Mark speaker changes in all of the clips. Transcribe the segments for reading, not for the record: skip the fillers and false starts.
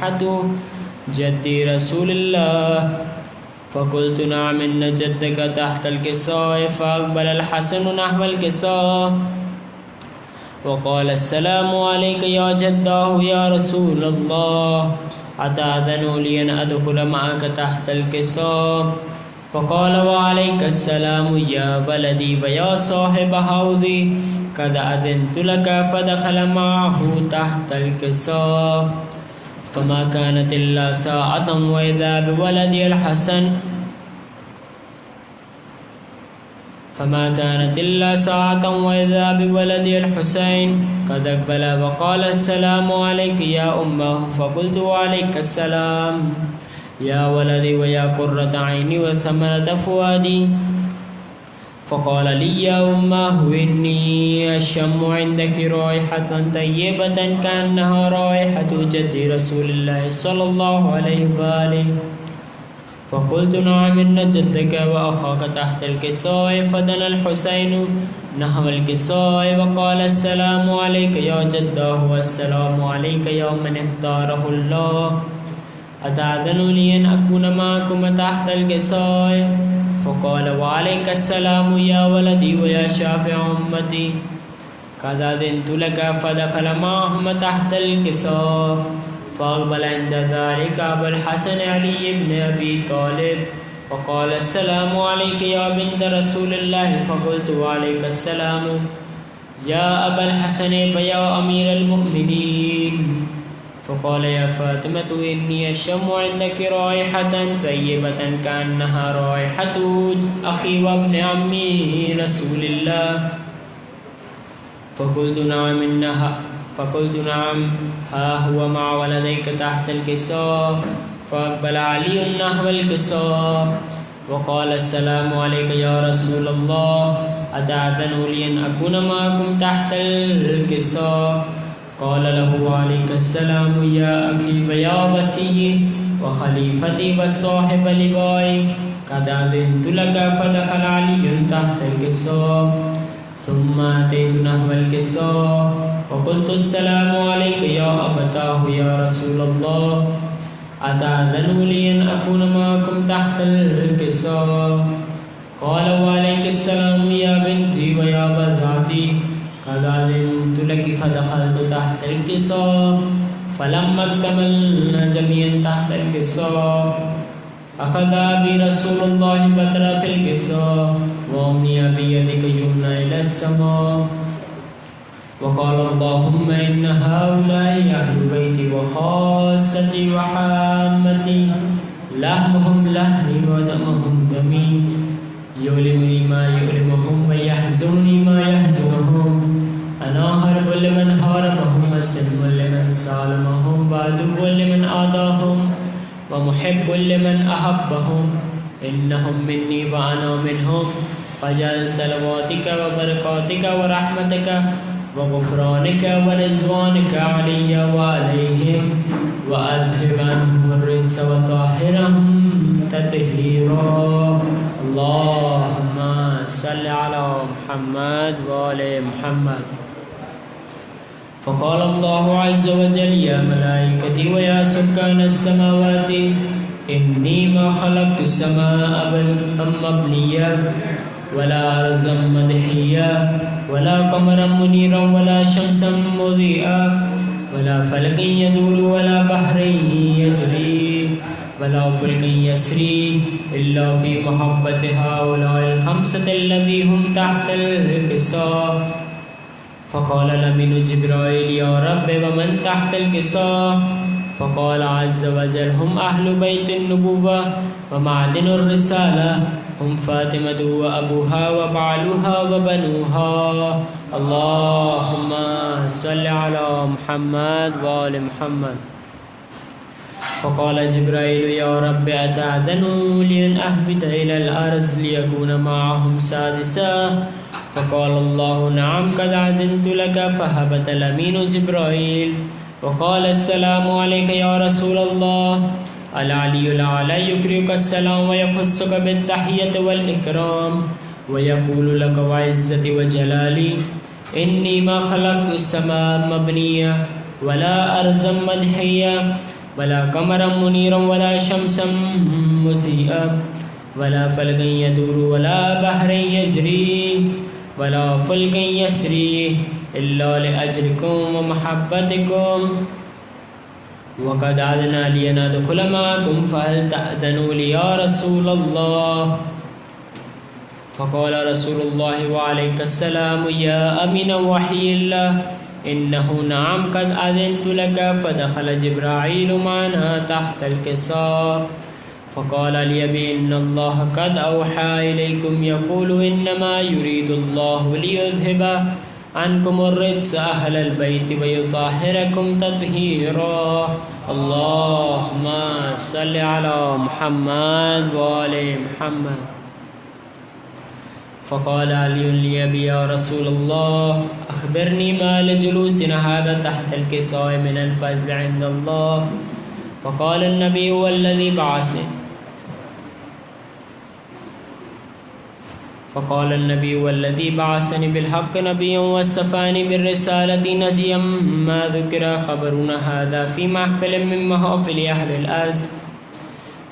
Speaker 1: رائحة جدي رسول الله. فقلت نعم إن جدك تحت الكساء. فأقبل الحسن نحو الكساء وقال السلام عليك يا جداه يا رسول الله، أتأذن لي أن أدخل معك تحت الكساء؟ فقال وعليك السلام يا ولدي ويا صاحب حوضي، قد أذنت لك. فدخل معه تحت الكساء فما كانت إلا ساعة وإذا بولدي الحسن الحسين قد أقبل وقال السلام عليك يا أمه. فقلت وعليك السلام يا ولدي ويا قرة عيني وثمرة فؤادي. فقال لي يا أمه إني أشم عندك رائحة طيبة كأنها رائحة جد رسول الله صلى الله عليه وآله. فقلت نعم إن جدك وأخاك تحت الكساء. فدنا الحسين نحو الكساء وقال السلام عليك يا جداه والسلام عليك يا من اختاره الله، أتأذن لي أن أكون معكم تحت الكساء؟ فقال وعليك السلام يا ولدي ويا شافع أمتي، قد أذنت لك. فدخل معهم تحت الكساء فأقبل عند ذلك أبو الحسن علي بن أبي طالب وقال السلام عليك يا بنت رسول الله. فقلت وعليك السلام يا أبا الحسن ويا أمير المؤمنين. فقال يا فاطمة إني أشم عندك رائحة طيبة كأنها رائحة أخي وابن عمي رسول الله. فقلت نعم ها هو مع ولديك تحت الكساء. فأقبل علي نحو الكساء وقال السلام عليك يا رسول الله، أتأذن لي أن أكون معكم تحت الكساء؟ قال له وعليك السلام يا أخي ويا وصي وخليفتي وصاحب لوائي، قد أذنت لك. فدخل علي تحت الكساء ثم أتيت نحو الكساء وقلت السلام عليك يا أبتاه يا رسول الله، أتأذن لي أن أكون معكم تحت الكساء؟ قال وعليك السلام يا بنتي ويا بزعتي، قد أذنت لك. فدخلت تحت الكساء فلما اكتملنا جميعا تحت الكساء أخذ أبي رسول الله بتر في الكساء وأمني بيدك يمنى إلى السماء وقال اللهم إن هؤلاء أهل بيتي وخاصتي وحامتي، لحمهم لحمي ودمهم دمي، يؤلمني ما يؤلمهم ويحزنني ما يحزنهم. أنا حرب لمن حاربهم وسلم لمن سالمهم وعدو لمن عاداهم ومحب لمن أحبهم. إنهم مني وأنا منهم، فاجعل صلواتك وبركاتك ورحمتك وغفرانك ورضوانك علي وعليهم وأذهب عنهم الرجس وطهرهم تطهيرا. اللهم صل على محمد وآل محمد. فقال الله عز وجل يا ملائكتي ويا سكان السماوات إني ما خلقت السماء مبنية ولا أرضا مدحية ولا قمرا منيرا ولا شمسا مضيئا ولا فلك يدور ولا بحر يجري ولا فلك يسري إلا في محبة هؤلاء الخمسة الذي هم تحت الكساء. فقال الأمين جبرائيل يا رب ومن تحت الكساء؟ فقال عز وجل هم أهل بيت النبوة ومعدن الرسالة، هم فاطمة وأبوها وبعلها وبنوها. اللهم صل على محمد وآل محمد. فقال جبرائيل يا رب أتأذن لي أن أهبط إلى الأرض ليكون معهم سادسا؟ فقال الله نعم قد أذنت لك. فهبط الأمين جبرائيل وقال السلام عليك يا رسول الله. العلي الأعلى يقرئك السلام ويخصك بالتحية والإكرام ويقول لك وعزتي وجلالي إني ما خلقت السماء مبنية ولا أرضا مدحية ولا قمرا منيرا ولا شمسا مسيئا ولا فلكا يدور ولا بحر يجري ولا فلك يسري إلا لأجلكم ومحبتكم وقد عدنا لندخل معكم فهل تأذنوا لي يا رسول الله؟ فقال رسول الله وعليك السلام يا أمين وحي الله إنه نعم قد أذنت لك. فدخل جبرائيل معنا تحت الكساء فقال لي إن الله قد أوحى إليكم يقول إنما يريد الله ليذهب عنكم الرجس أهل البيت ويطهركم تطهيرا. اللهم صل على محمد وآل محمد. فقال علي لأبي يا رسول الله أخبرني ما لجلوسنا هذا تحت الكساء من الفضل عند الله. فقال النبي والذي بعثني فقال النبي والذي بعثني بالحق نبيا واصطفاني بالرسالة نجيا ما ذكر خبرنا هذا في محفل من محافل أهل الأرض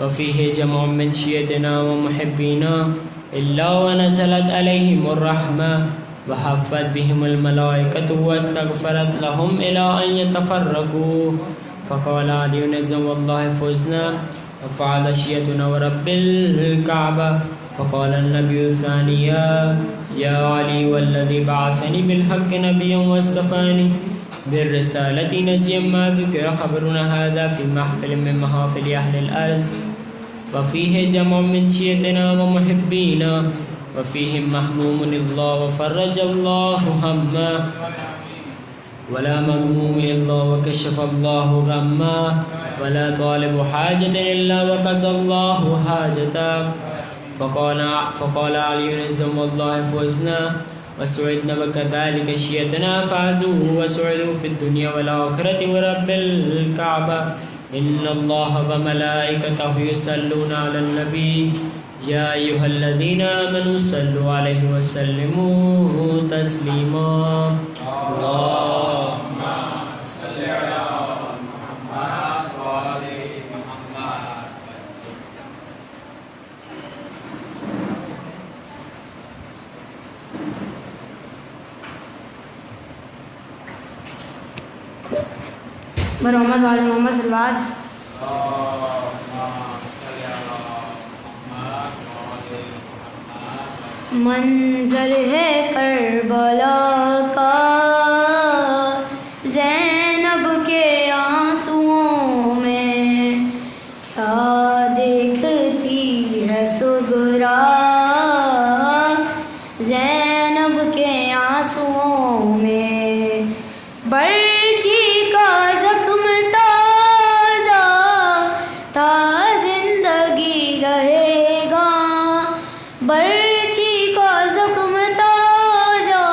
Speaker 1: وفيه جمع من شيعتنا ومحبينا إلا ونزلت عليهم الرحمة وحفت بهم الملائكة واستغفرت لهم إلى أن يتفرقوا. فقال علي نزم الله فزنا وفعل شيعتنا ورب الكعبة. فقال النبي الثاني يا علي والذي بعثني بالحق نبيا واصطفاني بالرسالة نجيا ما ذكر خبرنا هذا في محفل من محافل أهل الأرض وفيه جمع من شيعتنا ومحبينا وفيهم محموم الله وفرج الله همه ولا مغموم إلا وكشف الله غمه ولا طالب حاجة إلا وقضى الله حاجته. فقال علي نزم الله فوزنا وسعدنا وكذلك شيعتنا فازوا وسعدوا في الدنيا والآخرة ورب الكعبة إن الله وملائكته يصلون على النبي يا أيها الذين آمنوا صلوا عليه وسلموا تسليما. اللهم صل على محمد وآل محمد.
Speaker 2: محمد والے محمد صلوات. منظر ہے کربلا کا زینب کے آنسوؤں میں کیا دیکھتی ہے سغرا. زینب کے آنسوؤں میں برچی کا زخم تازہ تا زندگی رہے گا. برچی کا زخم تازہ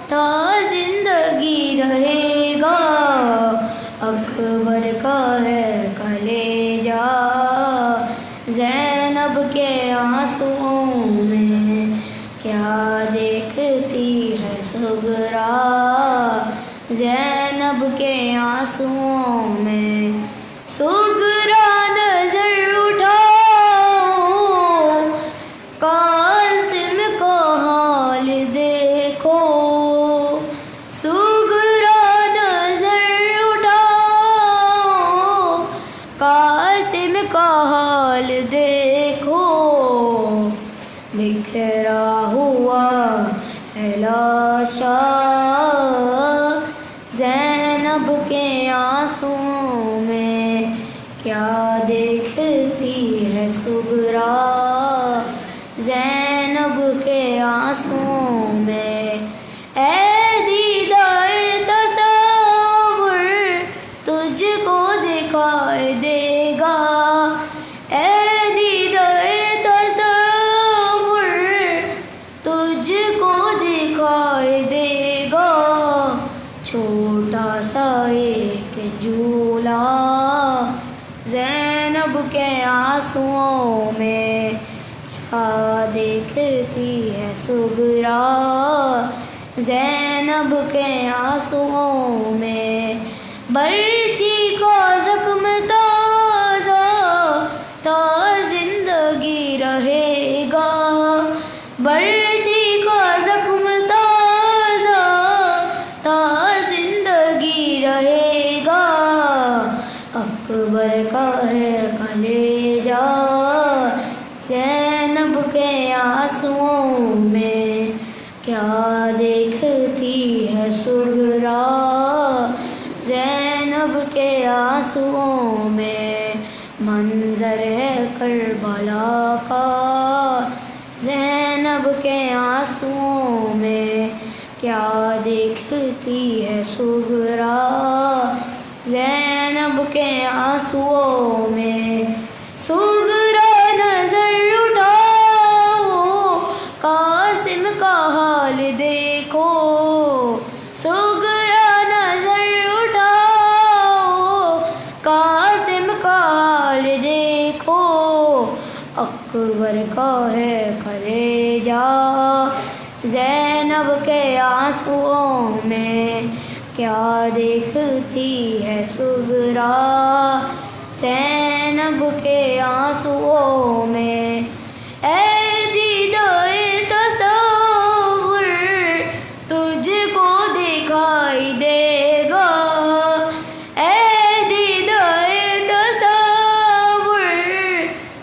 Speaker 2: تا زندگی رہے گا. اکبر کا ہے کلیجہ زینب کے آنسوؤں میں کیا دیکھتی ہے سغرا. زینب کے آنسوؤں میں سغرا نظر اٹھاؤ قاسم کا حال دیکھو. سغرا نظر اٹھاؤ قاسم کا حال دیکھو. بکھرا ہوا ہے لاشا زینب کے آنسوؤں میں کیا دیکھتی ہے سغرا. زینب کے آنسوؤں میں اے دیدار تصور تجھ کو دکھائی دے گا. اے دیدار تصور تجھ کو دکھائی دے گا. چھوٹا سا ایک جھولا زینب کے آنسوؤں میں کیا دیکھتی ہے سغرا. زینب کے آنسوؤں میں برچی کا زخم اکبر کا ہے کلیجہ زینب کے آنسوؤں میں کیا دیکھتی ہے سغرا زینب کے آنسوؤں میں منظر ہے کربلا کا زینب کے آنسوؤں میں کیا دیکھتی ہے سغرا زینب کے آنسوؤں میں سغرا نظر اٹھاؤ قاسم کا حال دیکھو سغرا نظر اٹھاؤ قاسم کا حال دیکھو اکبر کا ہے کلیجہ زینب کے آنسوؤں میں کیا دیکھتی ہے سغرا زینب کے آنسوؤں میں اے دیدہ تصور تجھ کو دکھائی دے گا اے دیدہ تصور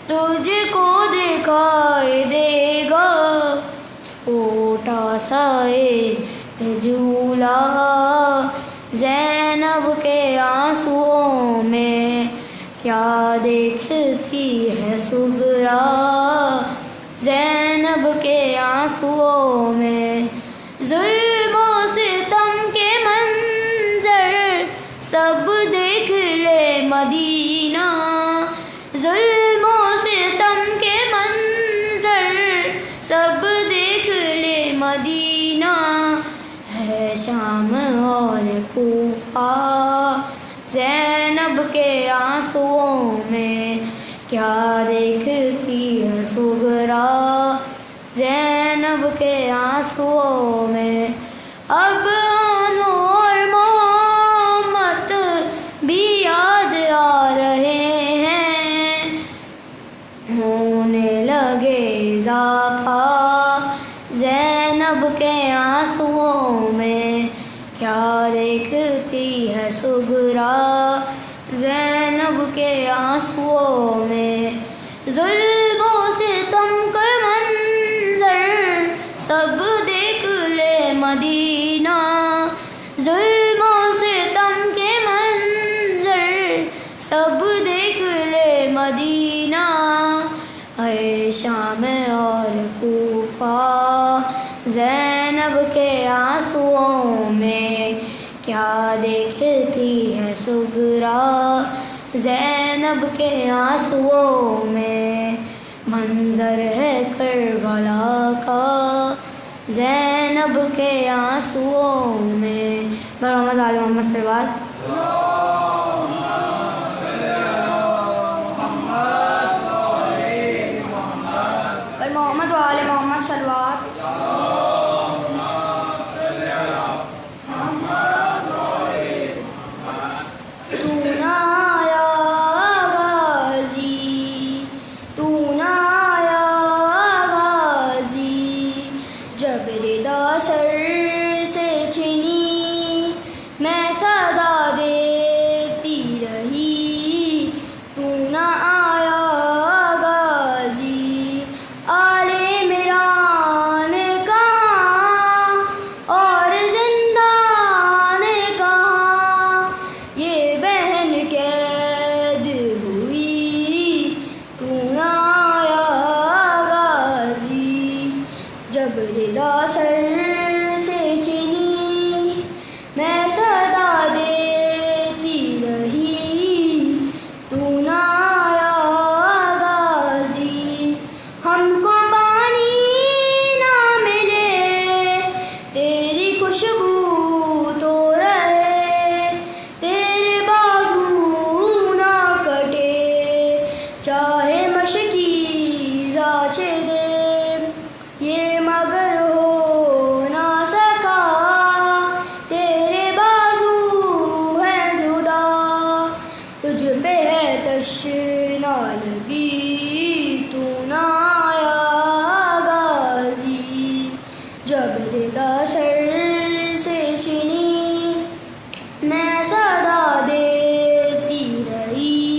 Speaker 2: تجھ کو دکھائی دے گا چھوٹا سا ایک جھولا زینب کے آنسوؤں میں کیا دیکھتی ہے سغرا زینب کے آنسوؤں میں ظلم و ستم کے منظر سب دیکھ لے مدینہ ظلم و ستم کے منظر سب دیکھ لے مدینہ ہے شام اور کوفہ زینب کے آنسوؤں میں کیا دیکھتی ہے سغرا زینب کے آنسوؤں میں اب انو اور محمد بھی یاد آ رہے ہیں ہونے لگے اضافہ زینب کے آنسوؤں میں کیا دیکھتی ہے سغرا زینب کے آنسوؤں میں ظلم و ستم کا منظر سب دیکھ لے مدینہ ظلم و ستم کے منظر سب دیکھ لے مدینہ اے شام اور کوفہ زینب کے آنسوؤں میں کیا دیکھتی ہے سغرا زینب کے آنسوؤں میں منظر ہے کربلا کا زینب کے آنسوؤں میں برحمت آل محمد صلی اللہ علیہ محمد وآل محمد صلوات
Speaker 3: سر سے چھنی میں صدا دیتی رہی تو نہ آیا غازی آل عمران کہاں اور زندان کہاں یہ بہن قید ہوئی تو نہ آیا غازی جب ردا سر میں صدا دیتی رہی تو نہ آیا غازی ہم کو پانی نہ ملے تیری خوشبو تو رہے تیرے بازو نہ کٹے چاہے مشکی زاچے دے یہ مگر ہو نہ سکا تجھ پہ ہے تشنا لبی تو نہ آیا غازی جب ردا سر سے چھنی میں صدا دیتی رہی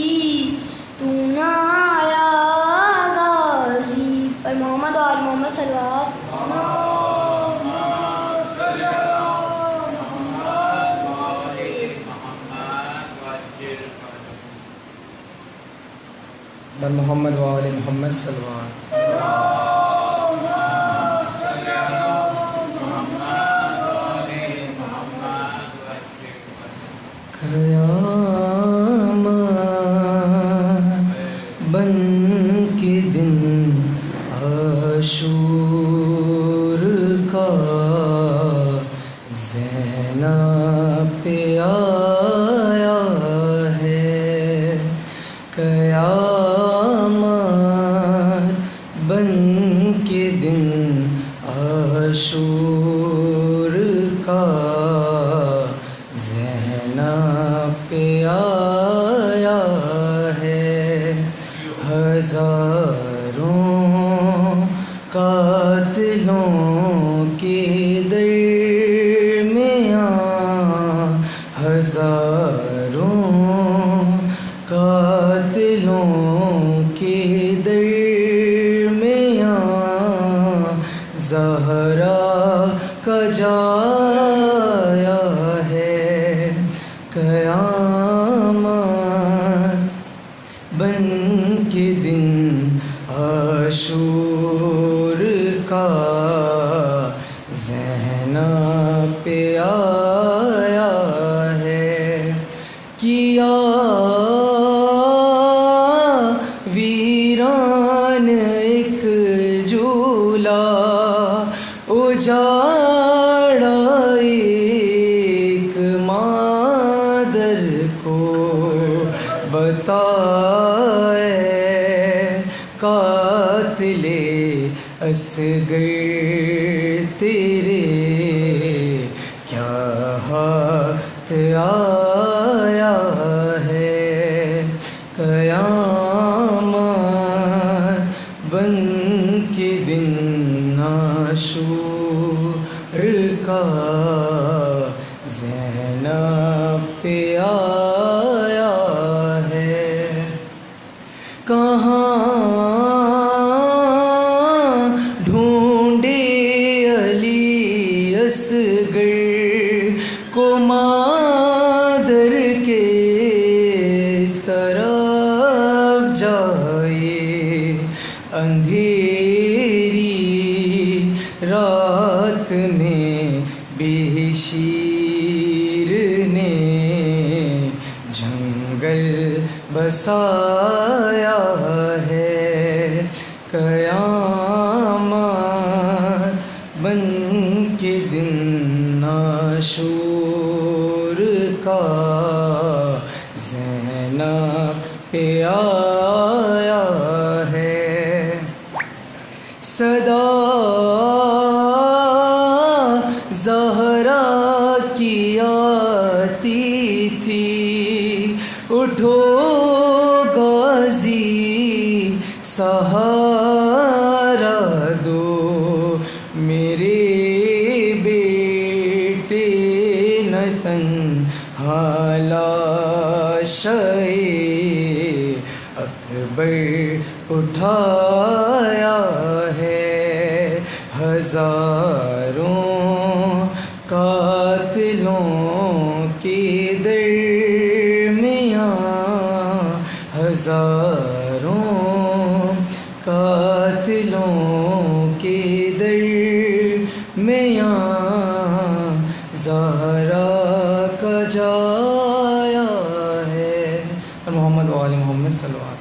Speaker 1: بر محمد و آل محمد صلوات. قیامت بن کے دن عاشور کا زینب پہ آیا ہے. قیامت بن کے دن عاشور کا زینب پہ آیا ہے. ہزاروں قاتلوں کے درمیان، ہزاروں قاتلوں کے درمیان زہرا کا جایا ہے. قیامت بن کے دن عاشور کا زینب پہ آیا ہے. کیا ویران ایک جھولا، اجاڑا ایک مادر کو بتائے. قاتل اصغر تیرے کیا ہاتھ آیا ہے. قیامت بن کے دن عاشور کا زینب پہ آیا ہے. کہاں ڈھونڈے علی اصغر کو مادر کے اس طرف جائے. اندھیری رات میں بے شیر نے جنگل بسایا ہے. قیامت بن کے دن عاشور کا زینب پہ آیا ہے. صدا زہرا کی آتی تھی، اٹھو غازی سہارا دو میرے بیٹے نہ تنہا لاشے اکبر اٹھایا ہے. ہزاروں قاتلوں کے درمیان، ہزاروں قاتلوں کے درمیان زہرا کا جایا ہے. محمد و آل محمد صلوات.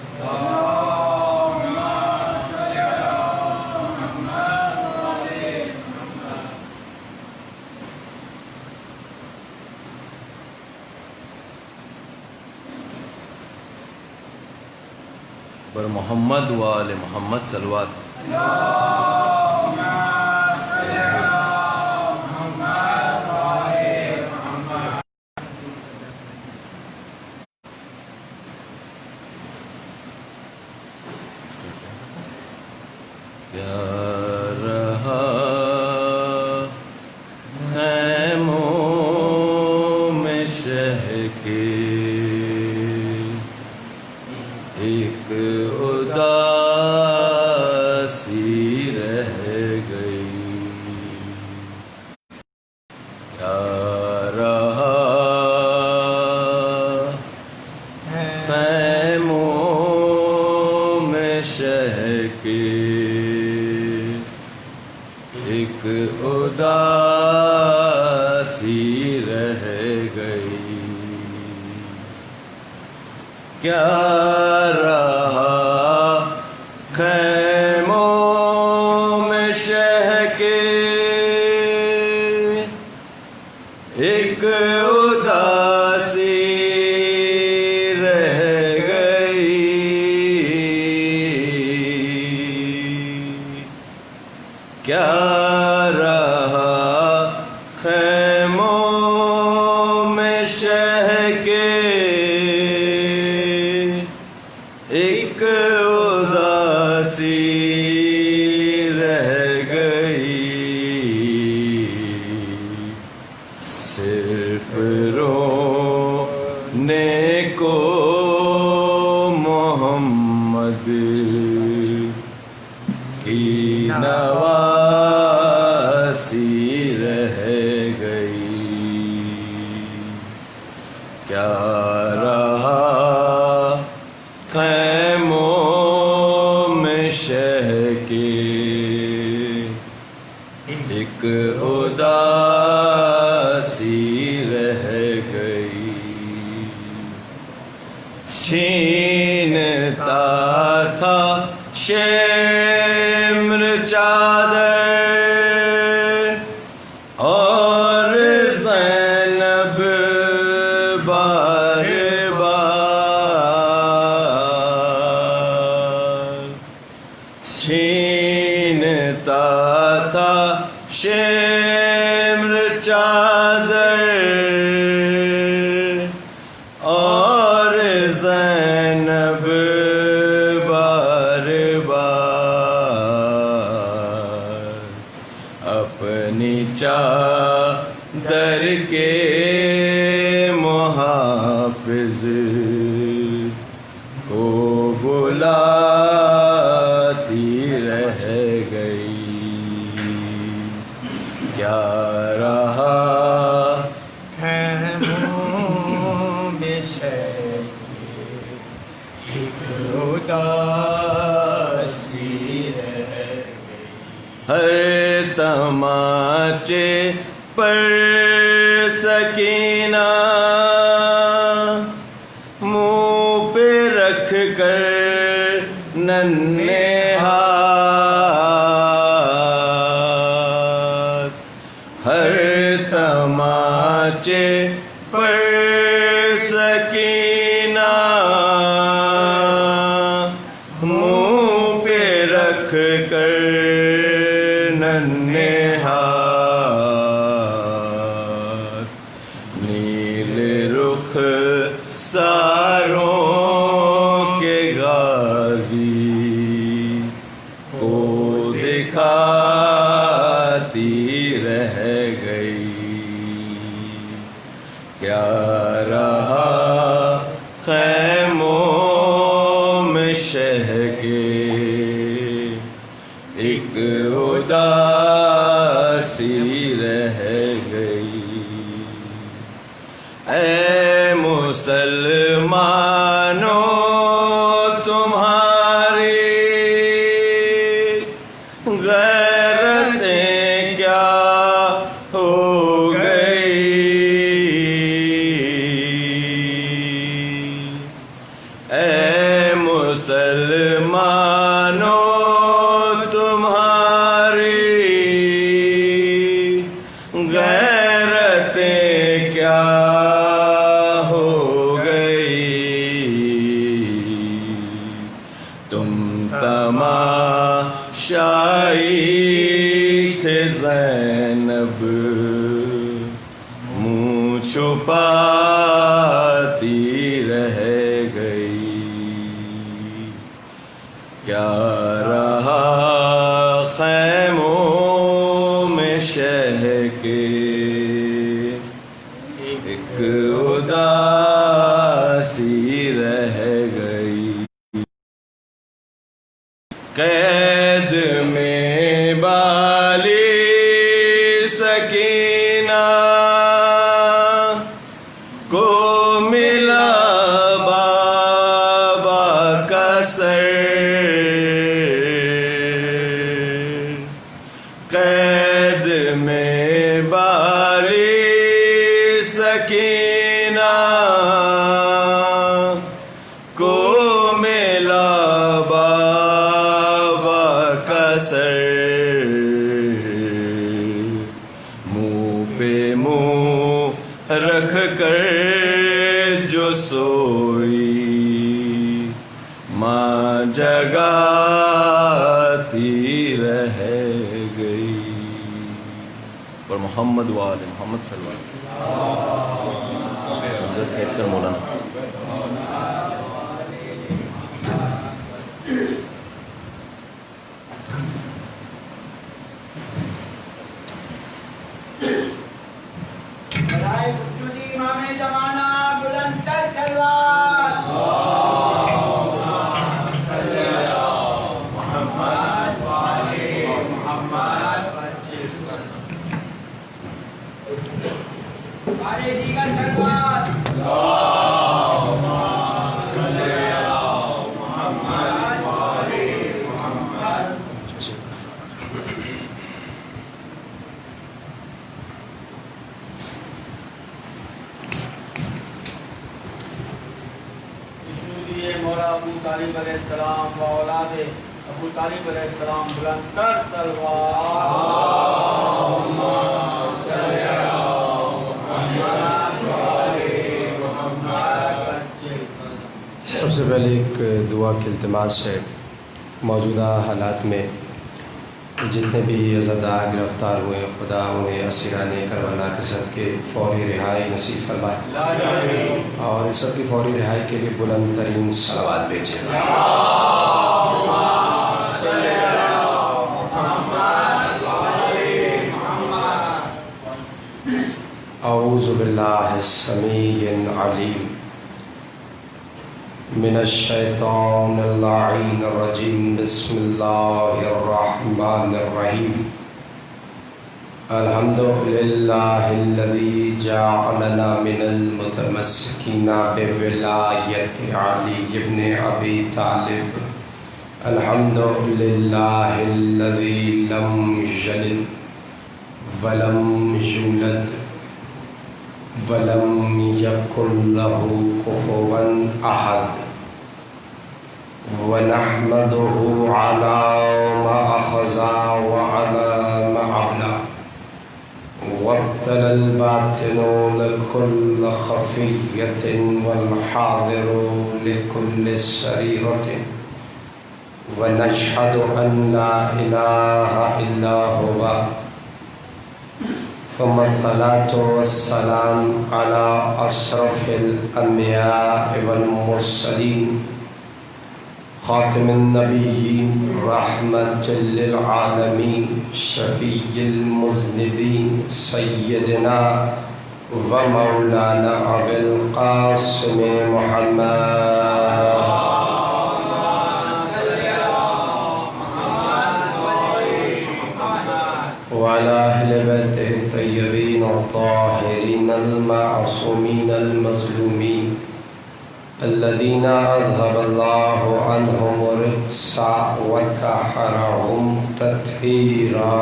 Speaker 4: بر محمد و آل محمد صلوات. کیا رہا خیموں میں شہ کے ایک اداسی رہ گئی. کیا رہا خیموں ایک اداسی رہ گئی. کیا رہا خیموں میں شہ کے ایک اداسی رہ گئی. کیا رہا خیموں میں شہ کے ایک اداسی رہ گئی. صرف رونے کو محمد کی نواسی رہ گئی. کیا رہا خیموں میں شہ کے ایک اداسی رہ گئی. چھینتا تھا شمر چادر اور زینب بار بار. چھینتا تھا شمر چادر اور زینب بار بار. اپنی چادر کے محافظ کو بلاتی رہ گئی. کیا رہا
Speaker 1: خیموں میں شہ ایک اداسی رہ گئی.
Speaker 4: ہر تماچے پر سکینہ منہ پہ رکھ کر ننھے ہاتھ. ہر تماچے پر سکینہ منہ پہ رکھ کر ننھے ہاتھ. نیل رخ ساروں کے غازی کو دکھاتی رہ گئی. کیا رہا خیموں میں شہ کے ایک اداسی رہ گئی. اے مسلمانوں تمہاری غیرتیں کیا ہو گئی. اے مسلمانوں تمہاری غیرتیں کیا ہو گئی. تم تماشائی تھے زینب منہ چھپاتی رہ گئی. کیا رہا خیموں میں شہ کے ایک اداسی رہ گئی. قید میں بالی سکینہ کو ملا بابا کا سر. قید ملا بابا کا سر، منہ پہ منہ رکھ کر جو سوئی، ماں جگاتی رہ گئی۔ اور محمد وآل محمد صلی اللہ علیہ وسلم سیٹ کر مولانا۔
Speaker 5: مولا ابو طالب علیہ السلام و اولاد ابو طالب علیہ السلام بلند تر
Speaker 6: سب سے پہلے ایک دعا کی التماس ہے۔ موجودہ حالات میں جتنے بھی عزادار گرفتار ہوئے، خدا انہیں اسیران کربلا کے صدقے فوری رہائی نصیب فرمائے، اور ان سب کی فوری رہائی کے لیے بلند ترین صلوات بھیجے۔ اعوذ باللہ السمیع العلیم من الشیطان اللعین الرجیم، بسم اللہ الرحمن الرحیم۔ الحمد للہ الذی جعلنا من المتمسکین بولایت علی ابن ابی طالب۔ الحمد للہ الذی لم یلد ولم یولد ولم یکن لہ کفوا احد، ونحمدہ علی ما اخذ وعلی ما ابلغ، وابتلى الباطن لكل خفية والحاضر لكل سريرة، ونشهد أن لا إله إلا هو، ثم الصلاة والسلام على أشرف الأنبياء والمرسلين، خاتم النبيين، رحمة للعالمين، شفيع المذنبين، سيدنا ومولانا أبي القاسم محمد وعلى أهل بيته الطيبين الطاهرين المعصومين المظلومين الذين أذهب الله عنهم الرجس وطهرهم تطهيرا۔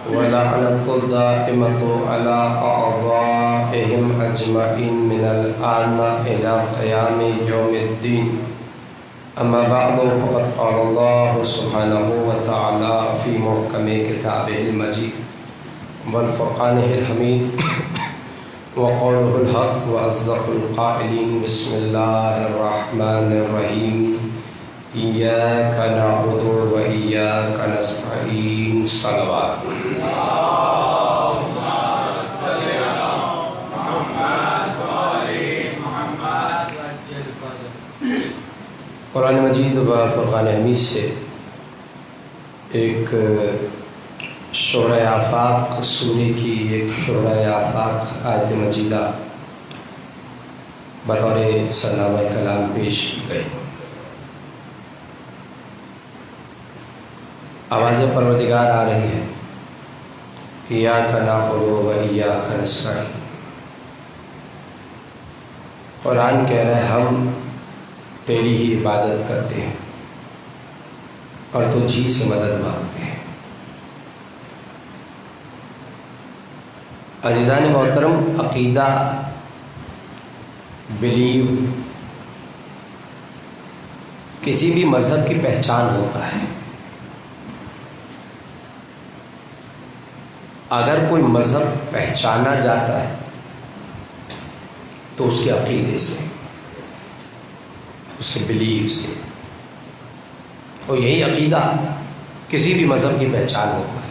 Speaker 6: ولعنة الدائمة على أعضائهم أجمعين من الآن إلى قيام يوم الدين۔ أما بعد، فقد قال الله سبحانه وتعالى في محكم كتابه المجيد والفرقانه الحميد وقوله الحق وأصدق القائلين، بسم الله الرحمن الرحيم، إياك نعبد وإياك نستعين، صلوات۔ قرآن مجید و فرقان حمید سے ایک شعرۂ آفاق سورے کی ایک شعرۂ آفاق آیت مجیدہ بطور سرنامہ کلام پیش کی گئی۔ آواز پروردگار آ رہی ہے، ایاک نعبد و ایاک نستعین۔ قرآن کہہ رہا ہے ہم تیری ہی عبادت کرتے ہیں اور تجھ ہی سے مدد مانگتے ہیں۔ عزیزان محترم، عقیدہ، بلیو کسی بھی مذہب کی پہچان ہوتا ہے۔ اگر کوئی مذہب پہچانا جاتا ہے تو اس کے عقیدے سے، اس کے بلیف سے، اور یہی عقیدہ کسی بھی مذہب کی پہچان ہوتا ہے۔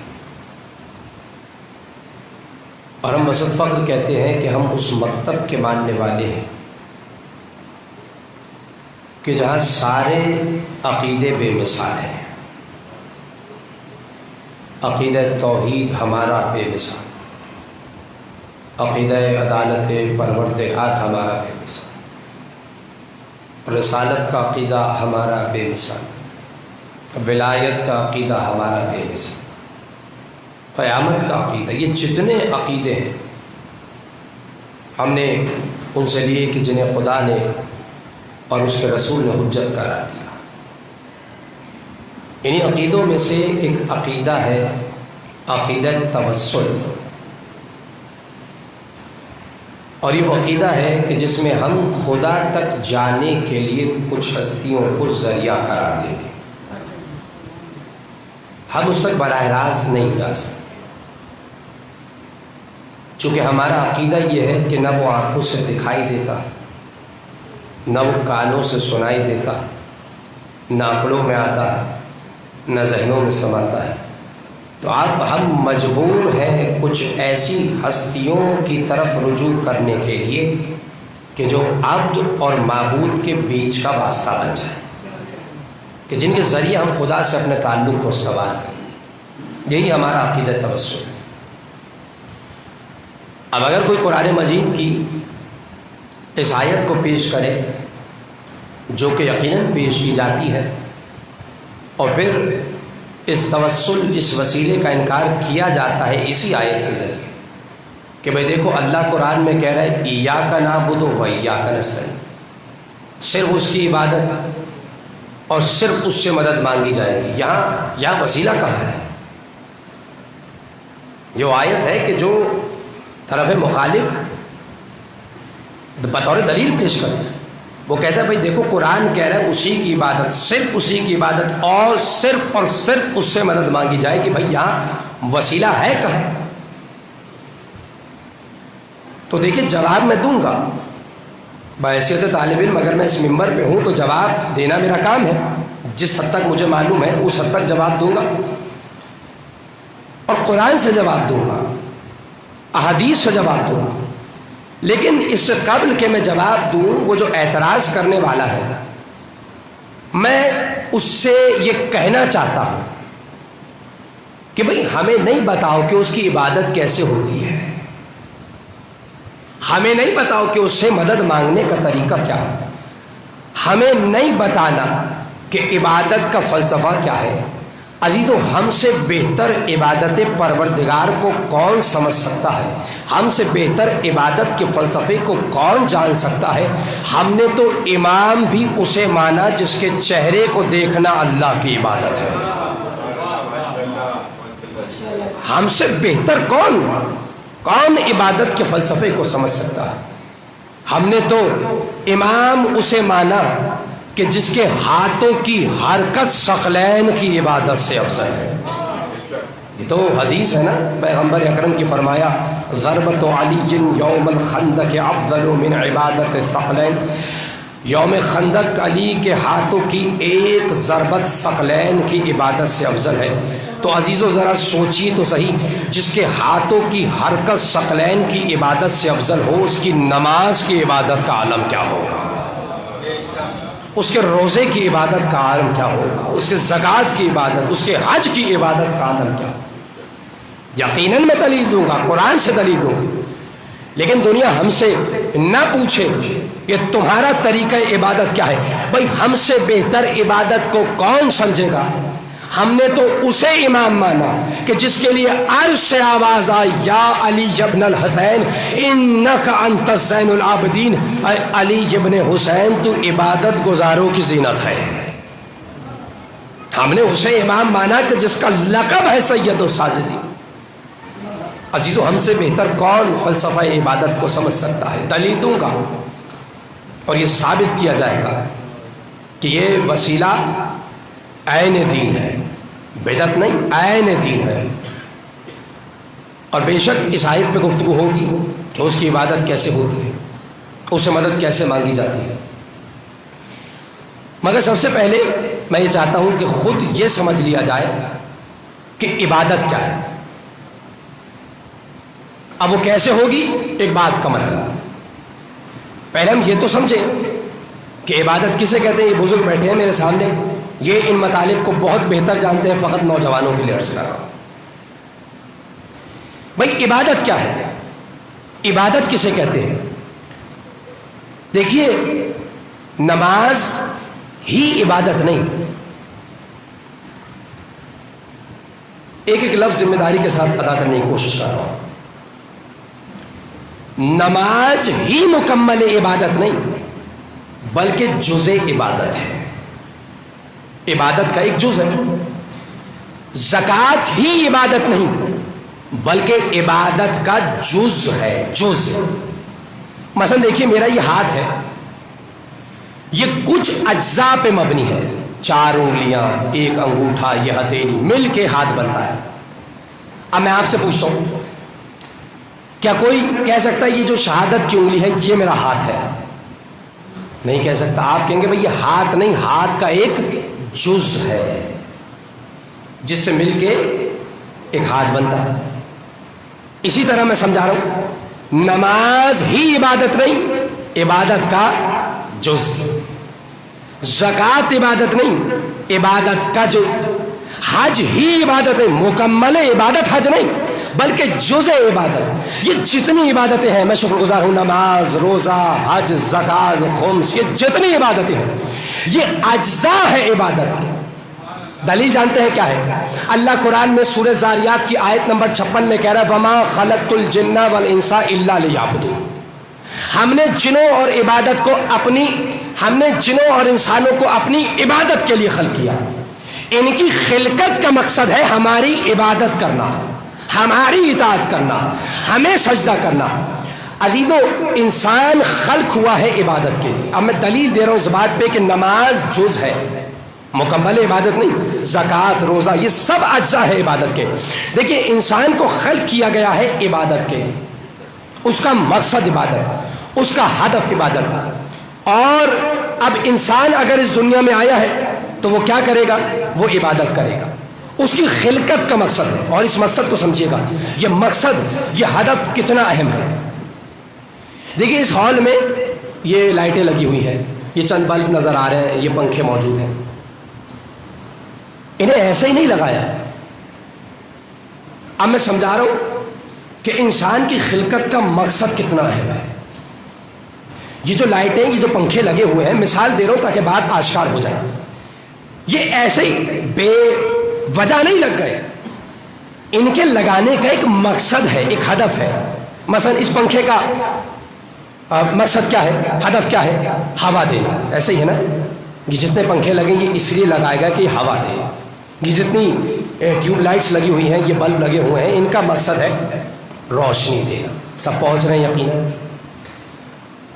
Speaker 6: اور ہم وسط فخر کہتے ہیں کہ ہم اس مکتب کے ماننے والے ہیں کہ جہاں سارے عقیدے بے مثال ہیں۔ عقیدہ توحید ہمارا بے مثال، عقیدہ عدالت پروردگار ہمارا بے مثال، رسالت کا عقیدہ ہمارا بے مثال، ولایت کا عقیدہ ہمارا بے مثال، قیامت کا عقیدہ، یہ جتنے عقیدے ہیں ہم نے ان سے لیے کہ جنہیں خدا نے اور اس کے رسول نے حجت قرار دیا۔ انہی عقیدوں میں سے ایک عقیدہ ہے عقیدہ توسل، اور یہ وہ عقیدہ ہے کہ جس میں ہم خدا تک جانے کے لیے کچھ ہستیوں کو ذریعہ قرار دیتے ہیں۔ ہم اس تک براہ راست نہیں جا سکتے، چونکہ ہمارا عقیدہ یہ ہے کہ نہ وہ آنکھوں سے دکھائی دیتا، نہ وہ کانوں سے سنائی دیتا، نہ عقلوں میں آتا ہے، نہ ذہنوں میں سماتا ہے۔ تو اب ہم مجبور ہیں کچھ ایسی ہستیوں کی طرف رجوع کرنے کے لیے کہ جو عبد اور معبود کے بیچ کا واسطہ بن جائے، کہ جن کے ذریعے ہم خدا سے اپنے تعلق کو استوار کریں۔ یہی ہمارا عقیدہ توسل ہے۔ اب اگر کوئی قرآن مجید کی اس آیت کو پیش کرے جو کہ یقیناً پیش کی جاتی ہے، اور پھر اس توسل، اس وسیلے کا انکار کیا جاتا ہے اسی آیت کے ذریعے کہ بھئی دیکھو اللہ قرآن میں کہہ رہا ہے ایاک نعبد و ایاک نستعین، صرف اس کی عبادت اور صرف اس سے مدد مانگی جائے گی۔ یہاں وسیلہ کہاں ہے؟ یہ آیت ہے کہ جو طرف مخالف بطور دلیل پیش کرتا ہے، وہ کہتا ہے بھئی دیکھو قرآن کہہ رہا ہے اسی کی عبادت، صرف اسی کی عبادت اور صرف اس سے مدد مانگی جائے گی۔ بھئی یہاں وسیلہ ہے کہاں؟ تو دیکھیں جواب میں دوں گا بحیثیت طالب علم، اگر میں اس ممبر پہ ہوں تو جواب دینا میرا کام ہے، جس حد تک مجھے معلوم ہے اس حد تک جواب دوں گا، اور قرآن سے جواب دوں گا، احادیث سے جواب دوں گا۔ لیکن اس سے قبل کہ میں جواب دوں، وہ جو اعتراض کرنے والا ہے میں اس سے یہ کہنا چاہتا ہوں کہ بھئی ہمیں نہیں بتاؤ کہ اس کی عبادت کیسے ہوتی ہے، ہمیں نہیں بتاؤ کہ اس سے مدد مانگنے کا طریقہ کیا ہے، ہمیں نہیں بتانا کہ عبادت کا فلسفہ کیا ہے۔ عزیزو، ہم سے بہتر عبادت پروردگار کو کون سمجھ سکتا ہے؟ ہم سے بہتر عبادت کے فلسفے کو کون جان سکتا ہے؟ ہم نے تو امام بھی اسے مانا جس کے چہرے کو دیکھنا اللہ کی عبادت ہے۔ ہم سے بہتر کون عبادت کے فلسفے کو سمجھ سکتا ہے؟ ہم نے تو امام اسے مانا کہ جس کے ہاتھوں کی حرکت ثقلین کی عبادت سے افضل ہے۔ یہ تو حدیث ہے نا، پیغمبر اکرم کی فرمایا ضربۃ علی یوم الخندق افضل من عبادت الثقلین، یوم خندق علی کے ہاتھوں کی ایک ضربت ثقلین کی عبادت سے افضل ہے۔ تو عزیزو ذرا سوچیے تو صحیح، جس کے ہاتھوں کی حرکت ثقلین کی عبادت سے افضل ہو، اس کی نماز کی عبادت کا عالم کیا ہوگا، اس کے روزے کی عبادت کا عالم کیا ہوگا، اس کے زکوٰۃ کی عبادت، اس کے حج کی عبادت کا عالم کیا ہوگا۔ یقیناً میں دلیل دوں گا، قرآن سے دلیل دوں گا، لیکن دنیا ہم سے نہ پوچھے یہ تمہارا طریقہ عبادت کیا ہے۔ بھائی ہم سے بہتر عبادت کو کون سمجھے گا؟ ہم نے تو اسے امام مانا کہ جس کے لیے عرش سے آواز آئی یا علی ابن الحسین انک انت زین العابدین، اے علی ابن حسین تو عبادت گزاروں کی زینت ہے۔ ہم نے اسے امام مانا کہ جس کا لقب ہے سید الساجدین۔ عزیزو ہم سے بہتر کون فلسفہ عبادت کو سمجھ سکتا ہے؟ دلیل دوں گا اور یہ ثابت کیا جائے گا کہ یہ وسیلہ عین دین ہے، بدعت نہیں، عین دین ہے۔ اور بے شک اس آیت پہ گفتگو ہوگی کہ اس کی عبادت کیسے ہوتی ہے، اس سے مدد کیسے مانگی جاتی ہے۔ مگر سب سے پہلے میں یہ چاہتا ہوں کہ خود یہ سمجھ لیا جائے کہ عبادت کیا ہے۔ اب وہ کیسے ہوگی، ایک بات کا مرحلہ۔ پہلے ہم یہ تو سمجھیں کہ عبادت کسے کہتے ہیں۔ یہ بزرگ بیٹھے ہیں میرے سامنے، یہ ان مطالب کو بہت بہتر جانتے ہیں، فقط نوجوانوں کے لیے عرض کر رہا ہوں۔ بھائی عبادت کیا ہے، عبادت کسے کہتے ہیں؟ دیکھیے نماز ہی عبادت نہیں، ایک ایک لفظ ذمہ داری کے ساتھ ادا کرنے کی کوشش کر رہا ہوں۔ نماز ہی مکمل عبادت نہیں بلکہ جزء عبادت ہے، عبادت کا ایک جز ہے۔ زکوٰۃ ہی عبادت نہیں بلکہ عبادت کا جز ہے، جز۔ مثلا دیکھیے میرا یہ ہاتھ ہے، یہ کچھ اجزاء پہ مبنی ہے، 4 انگلیاں، 1 انگوٹھا، یہ ہتھیلی مل کے ہاتھ بنتا ہے۔ اب میں آپ سے پوچھتا ہوں، کیا کوئی کہہ سکتا ہے یہ جو شہادت کی انگلی ہے یہ میرا ہاتھ ہے؟ نہیں کہہ سکتا۔ آپ کہیں گے بھئی یہ ہاتھ نہیں، ہاتھ کا ایک جز ہے جس سے مل کے ایک ہاتھ بنتا ہے۔ اسی طرح میں سمجھا رہا ہوں، نماز ہی عبادت نہیں، عبادت کا جز۔ زکوٰۃ عبادت نہیں، عبادت کا جز۔ حج ہی عبادت نہیں، مکمل عبادت حج نہیں بلکہ جز عبادت۔ یہ جتنی عبادتیں ہیں، میں شکر گزار ہوں، نماز، روزہ، حج، زکوٰۃ، خمس، یہ جتنی عبادتیں ہیں یہ اجزاء ہے عبادت کی۔ دلیل جانتے ہیں کیا ہے؟ اللہ قرآن میں سورہ زاریات کی آیت نمبر 56 میں کہہ رہا ہے وَمَا خَلَقْتُ الْجِنَّ وَالْإِنسَ إِلَّا لِيَعْبُدُونِ۔ ہم نے جنوں اور انسانوں کو اپنی عبادت کے لیے خلق کیا۔ ان کی خلقت کا مقصد ہے ہماری عبادت کرنا، ہماری اطاعت کرنا، ہمیں سجدہ کرنا۔ عزیزو انسان خلق ہوا ہے عبادت کے لیے۔ اب میں دلیل دے رہا ہوں اس بات پہ کہ نماز جز ہے، مکمل عبادت نہیں۔ زکوٰۃ، روزہ، یہ سب اجزاء ہے عبادت کے۔ دیکھیں انسان کو خلق کیا گیا ہے عبادت کے لیے، اس کا مقصد عبادت، اس کا ہدف عبادت۔ اور اب انسان اگر اس دنیا میں آیا ہے تو وہ کیا کرے گا؟ وہ عبادت کرے گا۔ اس کی خلقت کا مقصد ہے، اور اس مقصد کو سمجھیے گا، یہ مقصد، یہ ہدف کتنا اہم ہے۔ دیکھیے اس ہال میں یہ لائٹیں لگی ہوئی ہیں، یہ چند بلب نظر آ رہے ہیں، یہ پنکھے موجود ہیں، انہیں ایسے ہی نہیں لگایا۔ اب میں سمجھا رہا ہوں کہ انسان کی خلقت کا مقصد کتنا اہم ہے۔ یہ جو لائٹیں، یہ جو پنکھے لگے ہوئے ہیں، مثال دے رہا ہوں تاکہ بات آشکار ہو جائے، یہ ایسے ہی بے وجہ نہیں لگ گئے، ان کے لگانے کا ایک مقصد ہے، ایک ہدف ہے۔ مثلا اس پنکھے کا مقصد کیا ہے، ہدف کیا ہے؟ ہوا دینا، ایسے ہی ہے نا۔ یہ جتنے پنکھے لگیں گے اس لیے لگائے گا کہ یہ ہوا دے۔ یہ جتنی ٹیوب لائٹس لگی ہوئی ہیں، یہ بلب لگے ہوئے ہیں، ان کا مقصد ہے روشنی دینا۔ سب پہنچ رہے ہیں یقیناً؟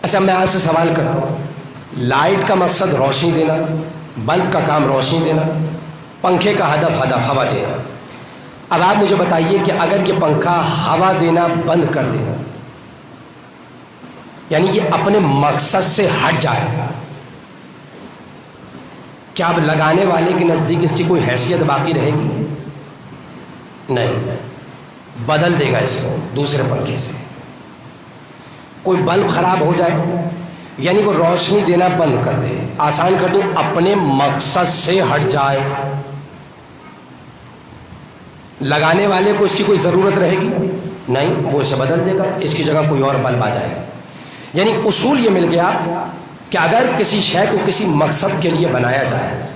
Speaker 6: اچھا میں آپ سے سوال کرتا ہوں، لائٹ کا مقصد روشنی دینا، بلب کا کام روشنی دینا، پنکھے کا ہدف ہوا دینا۔ اب آپ مجھے بتائیے کہ اگر یہ پنکھا ہوا دینا بند کر دے، یعنی یہ اپنے مقصد سے ہٹ جائے، کیا اب لگانے والے کے نزدیک اس کی کوئی حیثیت باقی رہے گی؟ نہیں، بدل دے گا اس کو دوسرے پنکھے سے۔ کوئی بلب خراب ہو جائے، یعنی وہ روشنی دینا بند کر دے، آسان کر دوں، اپنے مقصد سے ہٹ جائے، لگانے والے کو اس کی کوئی ضرورت رہے گی؟ نہیں، وہ اسے بدل دے گا، اس کی جگہ کوئی اور بلب آ جائے گا۔ یعنی اصول یہ مل گیا کہ اگر کسی شے کو کسی مقصد کے لیے بنایا جائے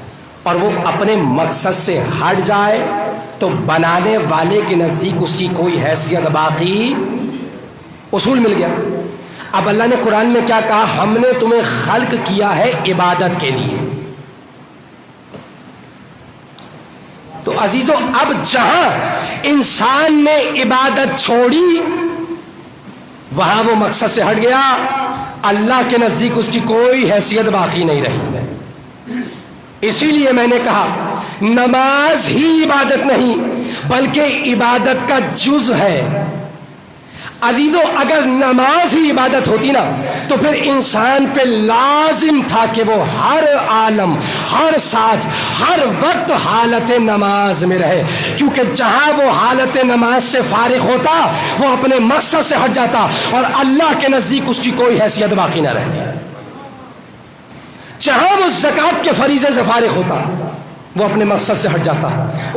Speaker 6: اور وہ اپنے مقصد سے ہٹ جائے تو بنانے والے کے نزدیک اس کی کوئی حیثیت باقی، اصول مل گیا۔ اب اللہ نے قرآن میں کیا کہا؟ ہم نے تمہیں خلق کیا ہے عبادت کے لیے۔ تو عزیزو اب جہاں انسان نے عبادت چھوڑی وہاں وہ مقصد سے ہٹ گیا، اللہ کے نزدیک اس کی کوئی حیثیت باقی نہیں رہی۔ اسی لیے میں نے کہا نماز ہی عبادت نہیں بلکہ عبادت کا جز ہے۔ عزیزو اگر نماز ہی عبادت ہوتی نا تو پھر انسان پہ لازم تھا کہ وہ ہر عالم، ہر ساتھ، ہر وقت حالت نماز میں رہے، کیونکہ جہاں وہ حالت نماز سے فارغ ہوتا وہ اپنے مقصد سے ہٹ جاتا اور اللہ کے نزدیک اس کی کوئی حیثیت باقی نہ رہتی۔ جہاں وہ زکوٰۃ کے فریضے سے فارغ ہوتا وہ اپنے مقصد سے ہٹ جاتا،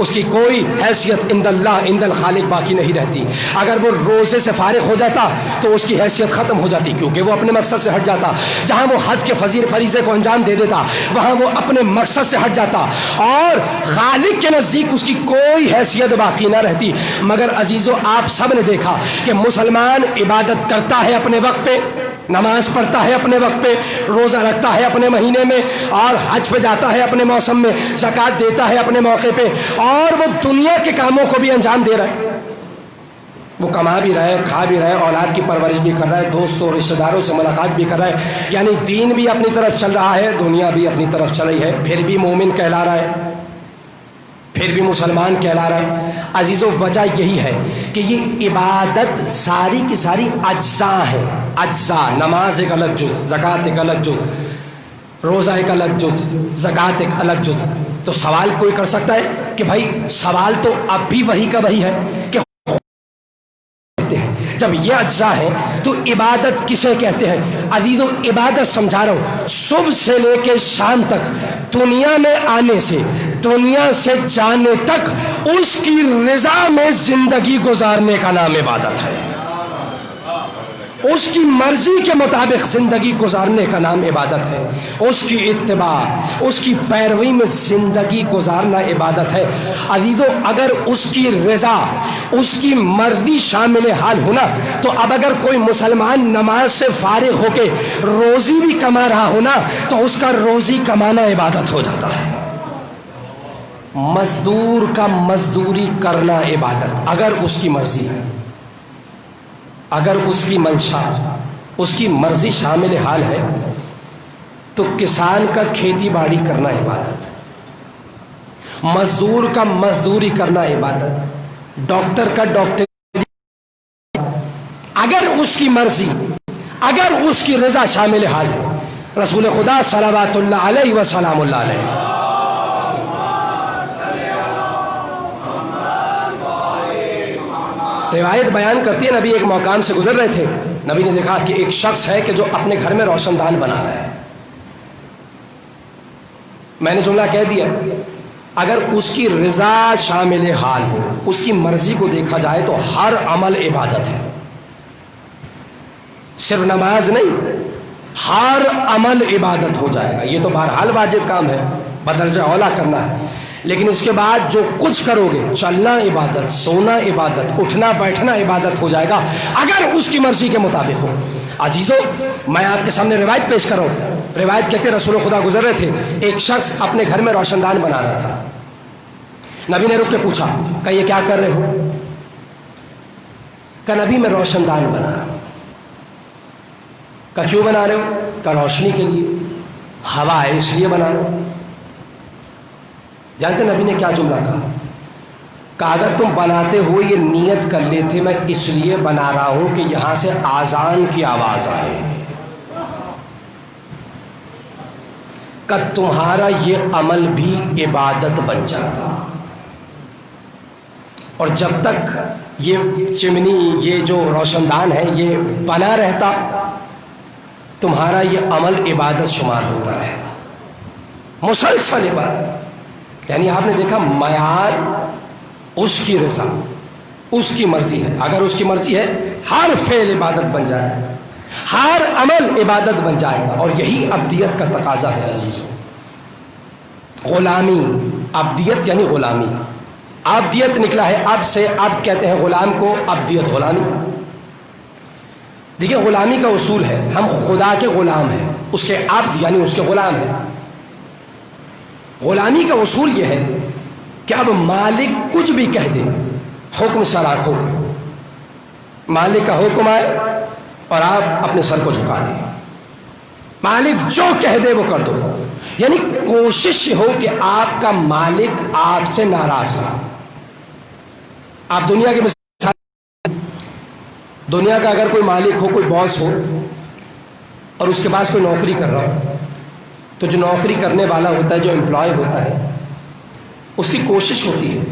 Speaker 6: اس کی کوئی حیثیت عند اللہ عند الخالق باقی نہیں رہتی۔ اگر وہ روزے سے فارغ ہو جاتا تو اس کی حیثیت ختم ہو جاتی، کیونکہ وہ اپنے مقصد سے ہٹ جاتا۔ جہاں وہ حج کے فریضے کو انجام دے دیتا وہاں وہ اپنے مقصد سے ہٹ جاتا اور خالق کے نزدیک اس کی کوئی حیثیت باقی نہ رہتی۔ مگر عزیزو آپ سب نے دیکھا کہ مسلمان عبادت کرتا ہے اپنے وقت پہ، نماز پڑھتا ہے اپنے وقت پہ، روزہ رکھتا ہے اپنے مہینے میں، اور حج پہ جاتا ہے اپنے موسم میں، زکوٰۃ دیتا ہے اپنے موقع پہ، اور وہ دنیا کے کاموں کو بھی انجام دے رہا ہے۔ وہ کما بھی رہا ہے، کھا بھی رہا ہے، اولاد کی پرورش بھی کر رہا ہے، دوستوں رشتہ داروں سے ملاقات بھی کر رہا ہے، یعنی دین بھی اپنی طرف چل رہا ہے، دنیا بھی اپنی طرف چل رہی ہے، پھر بھی مومن کہلا رہا ہے، پھر بھی مسلمان کہلا رہا ہے۔ عزیزو وجہ یہی ہے کہ یہ عبادت ساری کی ساری اجزاء ہیں، اجزاء۔ نماز ایک الگ جز، زکوٰۃ ایک الگ جز، روزہ ایک الگ جز، زکوٰۃ ایک الگ جز۔ تو سوال کوئی کر سکتا ہے کہ بھائی سوال تو اب بھی وہی کا وہی ہے کہ جب یہ اجزاء ہیں تو عبادت کسے کہتے ہیں؟ عزیزو عبادت سمجھا رہا ہوں، صبح سے لے کے شام تک، دنیا میں آنے سے دنیا سے جانے تک اس کی رضا میں زندگی گزارنے کا نام عبادت ہے۔ اس کی مرضی کے مطابق زندگی گزارنے کا نام عبادت ہے، اس کی اتباع، اس کی پیروی میں زندگی گزارنا عبادت ہے۔ عزیزو اگر اس کی رضا، اس کی مرضی شامل حال ہونا تو اب اگر کوئی مسلمان نماز سے فارغ ہو کے روزی بھی کما رہا ہونا تو اس کا روزی کمانا عبادت ہو جاتا ہے۔ مزدور کا مزدوری کرنا عبادت، اگر اس کی مرضی ہے، اگر اس کی منشا، اس کی مرضی شامل حال ہے تو کسان کا کھیتی باڑی کرنا عبادت، مزدور کا مزدوری کرنا عبادت، ڈاکٹر کا ڈاکٹری، اگر اس کی مرضی، اگر اس کی رضا شامل حال ہے۔ رسول خدا صلوات اللہ علیہ وسلام اللہ علیہ روایت بیان کرتی ہے، نبی ایک مقام سے گزر رہے تھے، نبی نے دیکھا کہ ایک شخص ہے کہ جو اپنے گھر میں روشن دان بنا رہا ہے۔ میں نے جملہ کہہ دیا، اگر اس کی رضا شامل حال ہو، اس کی مرضی کو دیکھا جائے تو ہر عمل عبادت ہے، صرف نماز نہیں، ہر عمل عبادت ہو جائے گا۔ یہ تو بہرحال واجب کام ہے، بدرجہ اولا کرنا ہے، لیکن اس کے بعد جو کچھ کرو گے، چلنا عبادت، سونا عبادت، اٹھنا بیٹھنا عبادت ہو جائے گا اگر اس کی مرضی کے مطابق ہو۔ عزیزو میں آپ کے سامنے روایت پیش کر رہا ہوں۔ روایت کہتے رسول خدا گزر رہے تھے، ایک شخص اپنے گھر میں روشن دان بنا رہا تھا۔ نبی نے رک کے پوچھا کہ یہ کیا کر رہے ہو؟ کہ نبی میں روشن دان بنا رہا ہوں۔ کہ کیوں بنا رہے ہو؟ کہ روشنی کے لیے، ہوا ہے اس لیے بنا رہا ہوں۔ جانتے نبی نے کیا جملہ کہا؟ کہ اگر تم بناتے ہوئے یہ نیت کر لیتے میں اس لیے بنا رہا ہوں کہ یہاں سے آذان کی آواز آئے، کہ تمہارا یہ عمل بھی عبادت بن جاتا، اور جب تک یہ چمنی، یہ جو روشن دان ہے یہ بنا رہتا تمہارا یہ عمل عبادت شمار ہوتا رہتا، مسلسل عبادت۔ یعنی آپ نے دیکھا معیار اس کی رضا، اس کی مرضی ہے، اگر اس کی مرضی ہے ہر فعل عبادت بن جائے گا، ہر عمل عبادت بن جائے گا، اور یہی عبدیت کا تقاضا ہے عزیزو۔ غلامی، عبدیت یعنی غلامی، عبدیت نکلا ہے اب سے، عبد کہتے ہیں غلام کو، عبدیت غلامی۔ دیکھیں غلامی کا اصول ہے، ہم خدا کے غلام ہیں، اس کے عبد یعنی اس کے غلام ہیں۔ غلامی کا اصول یہ ہے کہ اب مالک کچھ بھی کہہ دے، حکم سر آنکھوں پہ، مالک کا حکم آئے اور آپ اپنے سر کو جھکا دیں، مالک جو کہہ دے وہ کر دو. یعنی کوشش ہو کہ آپ کا مالک آپ سے ناراض نہ ہو. آپ دنیا کے دنیا کا اگر کوئی مالک ہو، کوئی باس ہو اور اس کے پاس کوئی نوکری کر رہا ہو، تو جو نوکری کرنے والا ہوتا ہے، جو امپلائی ہوتا ہے، اس کی کوشش ہوتی ہے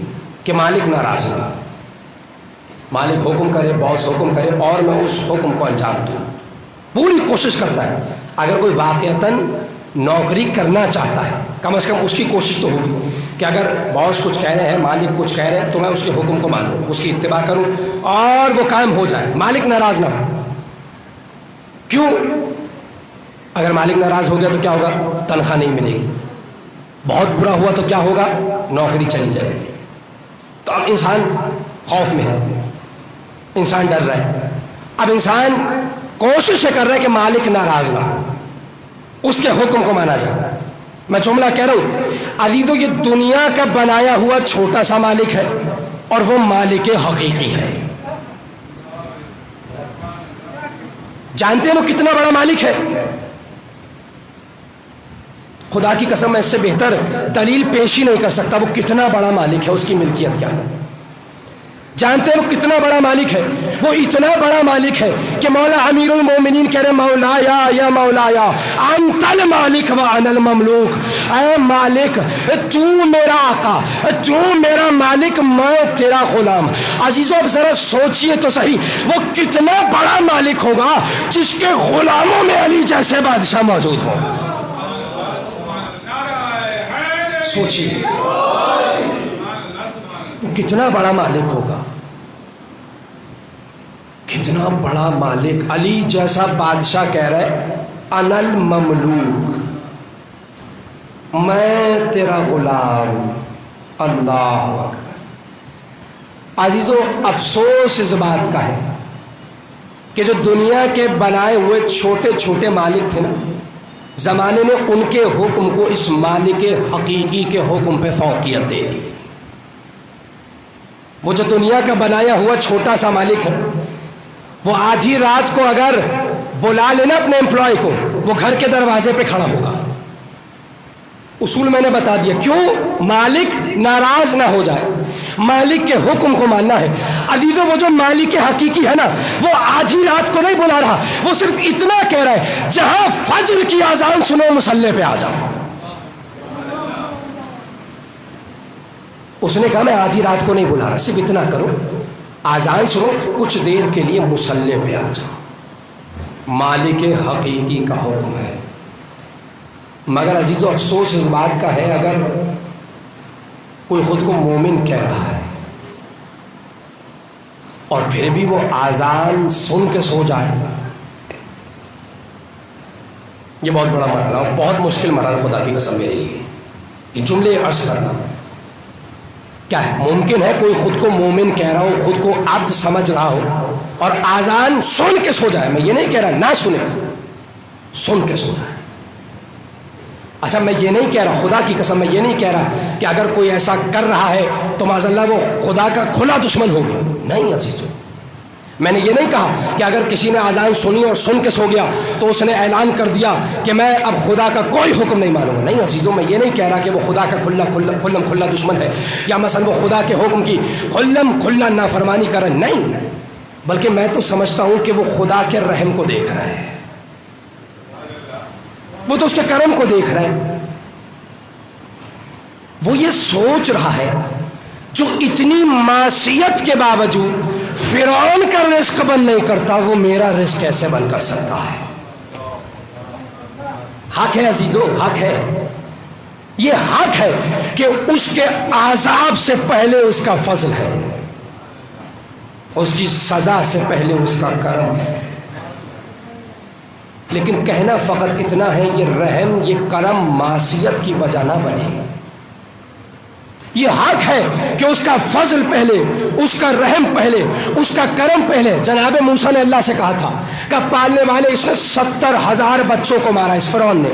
Speaker 6: کہ مالک ناراض نہ ہو. مالک حکم کرے، باس حکم کرے اور میں اس حکم کو انجام دوں، پوری کوشش کرتا ہے. اگر کوئی واقعتاً نوکری کرنا چاہتا ہے، کم از کم اس کی کوشش تو ہوگی کہ اگر باس کچھ کہہ رہے ہیں، مالک کچھ کہہ رہے ہیں، تو میں اس کے حکم کو مانوں، اس کی اتباع کروں اور وہ کام ہو جائے، مالک ناراض نہ ہو. کیوں؟ اگر مالک ناراض ہو گیا تو کیا ہوگا؟ تنخواہ نہیں ملے گی. بہت برا ہوا تو کیا ہوگا؟ نوکری چلی جائے گی. تو اب انسان خوف میں ہے، انسان ڈر رہا ہے. اب انسان کوشش کر رہا ہے کہ مالک ناراض نہ ہو، اس کے حکم کو مانا جائے. میں جملہ کہہ رہا ہوں عزیزو، یہ دنیا کا بنایا ہوا چھوٹا سا مالک ہے اور وہ مالک حقیقی ہے. جانتے ہیں وہ کتنا بڑا مالک ہے؟ خدا کی قسم میں اس سے بہتر دلیل پیش ہی نہیں کر سکتا. وہ کتنا بڑا مالک ہے، اس کی ملکیت کیا ہے. جانتے ہیں وہ کتنا بڑا مالک ہے؟ وہ اتنا بڑا مالک ہے کہ مولا امیر المومنین کہہ رہے مولایا یا مولایا انت المالک و انا المملوک. اے مالک تو میرا آقا، تو میرا مالک، میں تیرا غلام. عزیزو اب ذرا سوچئے تو صحیح، وہ کتنا بڑا مالک ہوگا جس کے غلاموں میں علی جیسے بادشاہ موجود ہوں. سوچئے کتنا بڑا مالک ہوگا، کتنا بڑا مالک. علی جیسا بادشاہ کہہ رہا ہے انا المملوک، میں تیرا غلام. اللہ اکبر. عزیزو افسوس اس بات کا ہے کہ جو دنیا کے بنائے ہوئے چھوٹے چھوٹے مالک تھے نا، زمانے نے ان کے حکم کو اس مالک حقیقی کے حکم پہ فوقیت دے دی. وہ جو دنیا کا بنایا ہوا چھوٹا سا مالک ہے، وہ آدھی رات کو اگر بلا لینا اپنے امپلائی کو، وہ گھر کے دروازے پہ کھڑا ہوگا. اصول میں نے بتا دیا. کیوں؟ مالک ناراض نہ ہو جائے، مالک کے حکم کو ماننا ہے. عزیزو وہ جو مالک حقیقی ہے نا، وہ آدھی رات کو نہیں بلا رہا، وہ صرف اتنا کہہ رہا ہے جہاں فجر کی اذان سنو مصلی پہ آ جاؤ. اس نے کہا میں آدھی رات کو نہیں بلا رہا، صرف اتنا کرو، اذان سنو، کچھ دیر کے لیے مصلی پہ آ جاؤ. مالک حقیقی کا حکم ہے. مگر عزیزو افسوس اس بات کا ہے اگر کوئی خود کو مومن کہہ رہا ہے اور پھر بھی وہ اذان سن کے سو جائے. یہ بہت بڑا مرحلہ، بہت مشکل مرحلہ خدا کی قسم میرے لیے یہ جملے عرض کرنا. کیا ہے؟ ممکن ہے کوئی خود کو مومن کہہ رہا ہو، خود کو عبد سمجھ رہا ہو اور اذان سن کے سو جائے. میں یہ نہیں کہہ رہا نہ سنے، سن کے سو جائے. اچھا میں یہ نہیں کہہ رہا، خدا کی قسم میں یہ نہیں کہہ رہا کہ اگر کوئی ایسا کر رہا ہے تو معاذ اللہ وہ خدا کا کھلا دشمن ہو گیا. نہیں عزیزو، میں نے یہ نہیں کہا کہ اگر کسی نے اذان سنی اور سن کے سو گیا تو اس نے اعلان کر دیا کہ میں اب خدا کا کوئی حکم نہیں مانوں گا. نہیں عزیزو، میں یہ نہیں کہہ رہا کہ وہ خدا کا کھلا دشمن ہے یا مثلا وہ خدا کے حکم کی کھلا نافرمانی کر رہا ہے. نہیں، بلکہ میں تو سمجھتا ہوں کہ وہ خدا کے رحم کو دیکھ رہا ہے، وہ تو اس کے کرم کو دیکھ رہا ہے. وہ یہ سوچ رہا ہے جو اتنی معصیت کے باوجود فرعون کا رزق بند نہیں کرتا، وہ میرا رزق کیسے بند کر سکتا ہے. حق ہے عزیزو، حق ہے. یہ حق ہے کہ اس کے عذاب سے پہلے اس کا فضل ہے، اس کی سزا سے پہلے اس کا کرم ہے. لیکن کہنا فقط اتنا ہے، یہ رحم یہ کرم معصیت کی وجہ نہ بنے. یہ حق ہے کہ اس کا فضل پہلے، اس کا رحم پہلے، اس کا کرم پہلے. جناب موسیٰ نے اللہ سے کہا تھا کہ پالنے والے اس نے 70,000 بچوں کو مارا، اس فرعون نے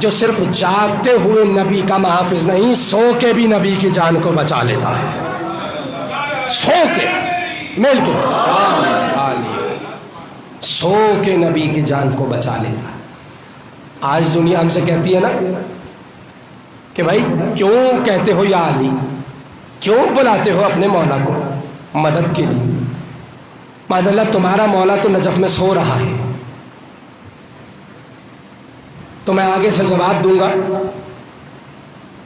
Speaker 6: جو صرف جاگتے ہوئے نبی کا محافظ نہیں، سو کے بھی نبی کی جان کو بچا لیتا ہے۔ سو کے مل کے سو کے نبی کی جان کو بچا لیتا ہے۔ آج دنیا ہم سے کہتی ہے نا کہ بھائی کیوں کہتے ہو یا علی، کیوں بلاتے ہو اپنے مولا کو مدد کے لیے؟ معاذ اللہ تمہارا مولا تو نجف میں سو رہا ہے، تو میں آگے سے جواب دوں گا۔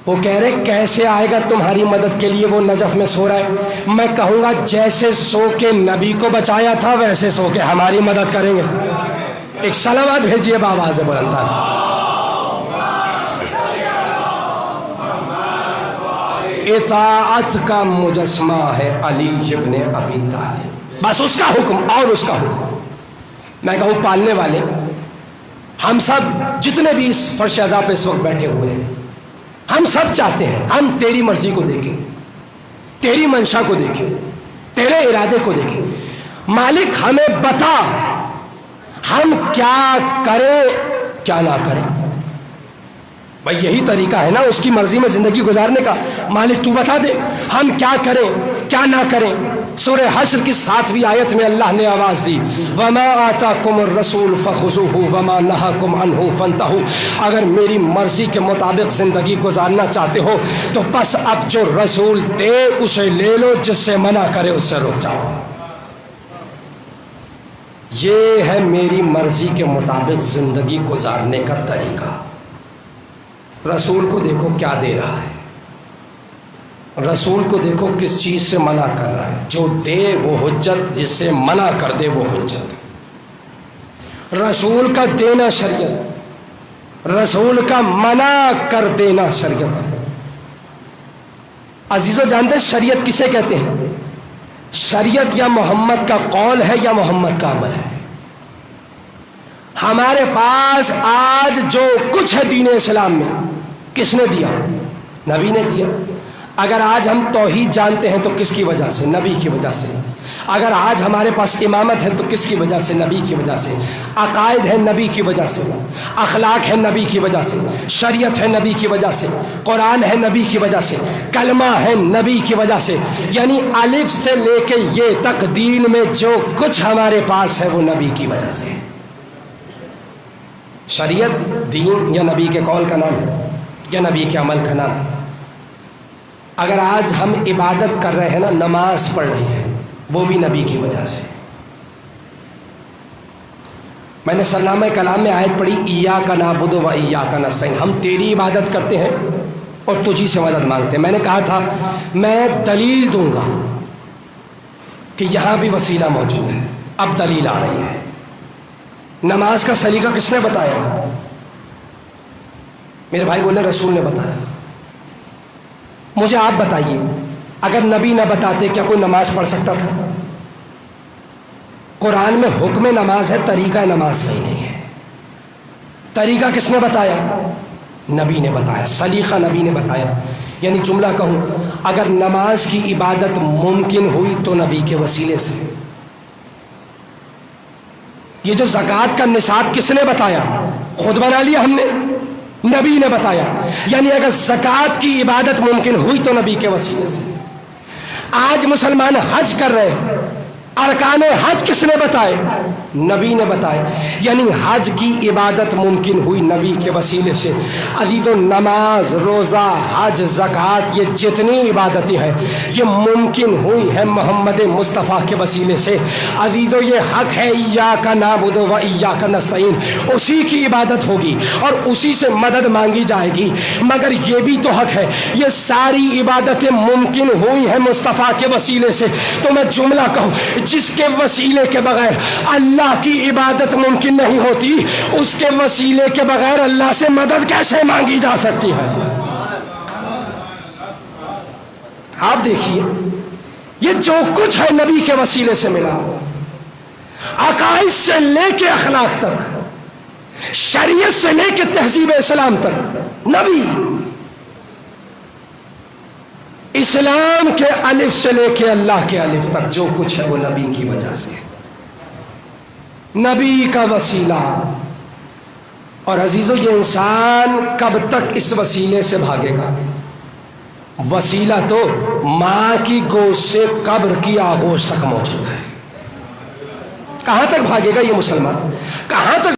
Speaker 6: وہ کہہ رہے کیسے آئے گا تمہاری مدد کے لیے، وہ نجف میں سو رہا ہے؟ میں کہوں گا جیسے سو کے نبی کو بچایا تھا ویسے سو کے ہماری مدد کریں گے۔ ایک صلوات بھیجیے بآواز بلند۔ اطاعت کا مجسمہ ہے علی ابن ابی طالب، بس اس کا حکم اور اس کا حکم۔ میں کہوں پالنے والے، ہم سب جتنے بھی اس فرش عزا پہ اس وقت بیٹھے ہوئے ہیں، ہم سب چاہتے ہیں ہم تیری مرضی کو دیکھیں، تیری منشا کو دیکھیں، تیرے ارادے کو دیکھیں۔ مالک ہمیں بتا ہم کیا کریں کیا نہ کریں۔ بھائی یہی طریقہ ہے نا اس کی مرضی میں زندگی گزارنے کا۔ مالک تو بتا دے ہم کیا کریں کیا نہ کریں۔ سورہ حشر کی 7ویں آیت میں اللہ نے آواز دی، وَمَا آتَاكُمُ الرَّسُولُ فَخُذُوهُ وَمَا نَهَاكُمْ عَنْهُ فَانْتَهُوا۔ اگر میری مرضی کے مطابق زندگی گزارنا چاہتے ہو تو بس اب جو رسول دے اسے لے لو، جس سے منع کرے اس سے رک جاؤ۔ یہ ہے میری مرضی کے مطابق زندگی گزارنے کا طریقہ۔ رسول کو دیکھو کیا دے رہا ہے، رسول کو دیکھو کس چیز سے منع کر رہا ہے۔ جو دے وہ حجت، جس سے منع کر دے وہ حجت۔ رسول کا دینا شریعت، رسول کا منع کر دینا شریعت۔ عزیزو جانتے شریعت کسے کہتے ہیں؟ شریعت یا محمد کا قول ہے یا محمد کا عمل ہے۔ ہمارے پاس آج جو کچھ ہے دین اسلام میں کس نے دیا؟ نبی نے دیا۔ اگر آج ہم توحید جانتے ہیں تو کس کی وجہ سے؟ نبی کی وجہ سے۔ اگر آج ہمارے پاس امامت ہے تو کس کی وجہ سے؟ نبی کی وجہ سے۔ عقائد ہے نبی کی وجہ سے، اخلاق ہے نبی کی وجہ سے، شریعت ہے نبی کی وجہ سے، قرآن ہے نبی کی وجہ سے، کلمہ ہے نبی کی وجہ سے۔ یعنی الف سے لے کے یہ تک دین میں جو کچھ ہمارے پاس ہے وہ نبی کی وجہ سے۔ شریعت دین یا نبی کے قول کا نام ہے یا نبی کے عمل کا نام ہے۔ اگر آج ہم عبادت کر رہے ہیں نا، نماز پڑھ رہے ہیں، وہ بھی نبی کی وجہ سے۔ میں نے سرنامہ کلام میں آیت پڑھی، ایاک نعبد و ایاک نستعین، ہم تیری عبادت کرتے ہیں اور تجھی سے مدد مانگتے ہیں۔ میں نے کہا تھا میں دلیل دوں گا کہ یہاں بھی وسیلہ موجود ہے، اب دلیل آ رہی ہے۔ نماز کا سلیقہ کس نے بتایا؟ میرے بھائی بولے رسول نے بتایا۔ مجھے آپ بتائیے اگر نبی نہ بتاتے کیا کوئی نماز پڑھ سکتا تھا؟ قرآن میں حکم نماز ہے، طریقہ نماز کا ہی نہیں ہے۔ طریقہ کس نے بتایا؟ نبی نے بتایا، سلیقہ نبی نے بتایا۔ یعنی جملہ کہوں، اگر نماز کی عبادت ممکن ہوئی تو نبی کے وسیلے سے۔ یہ جو زکوٰۃ کا نصاب کس نے بتایا؟ خود بنا لیا ہم نے؟ نبی نے بتایا۔ یعنی اگر زکوٰۃ کی عبادت ممکن ہوئی تو نبی کے وسیلے سے۔ آج مسلمان حج کر رہے ہیں، ارکان حج کس نے بتائے؟ نبی نے بتایا۔ یعنی حج کی عبادت ممکن ہوئی نبی کے وسیلے سے۔ عزیزو نماز، روزہ، حج، زکوٰۃ، یہ جتنی عبادتیں ہیں یہ ممکن ہوئی ہیں محمد مصطفیٰ کے وسیلے سے۔ عزیزو یہ حق ہے ایاک نعبد و ایاک نستعین، اسی کی عبادت ہوگی اور اسی سے مدد مانگی جائے گی۔ مگر یہ بھی تو حق ہے یہ ساری عبادتیں ممکن ہوئی ہیں مصطفیٰ کے وسیلے سے۔ تو میں جملہ کہوں، جس کے وسیلے کے بغیر اللہ کی عبادت ممکن نہیں ہوتی، اس کے وسیلے کے بغیر اللہ سے مدد کیسے مانگی جا سکتی ہے؟ آپ دیکھیے یہ جو کچھ ہے نبی کے وسیلے سے ملا، عقائد سے لے کے اخلاق تک، شریعت سے لے کے تہذیب اسلام تک، نبی۔ اسلام کے الف سے لے کے اللہ کے الف تک جو کچھ ہے وہ نبی کی وجہ سے۔ نبی کا وسیلہ اور عزیزو یہ انسان کب تک اس وسیلے سے بھاگے گا؟ وسیلہ تو ماں کی گود سے قبر کی آغوش تک موجود ہے. کہاں تک بھاگے گا یہ مسلمان؟ کہاں تک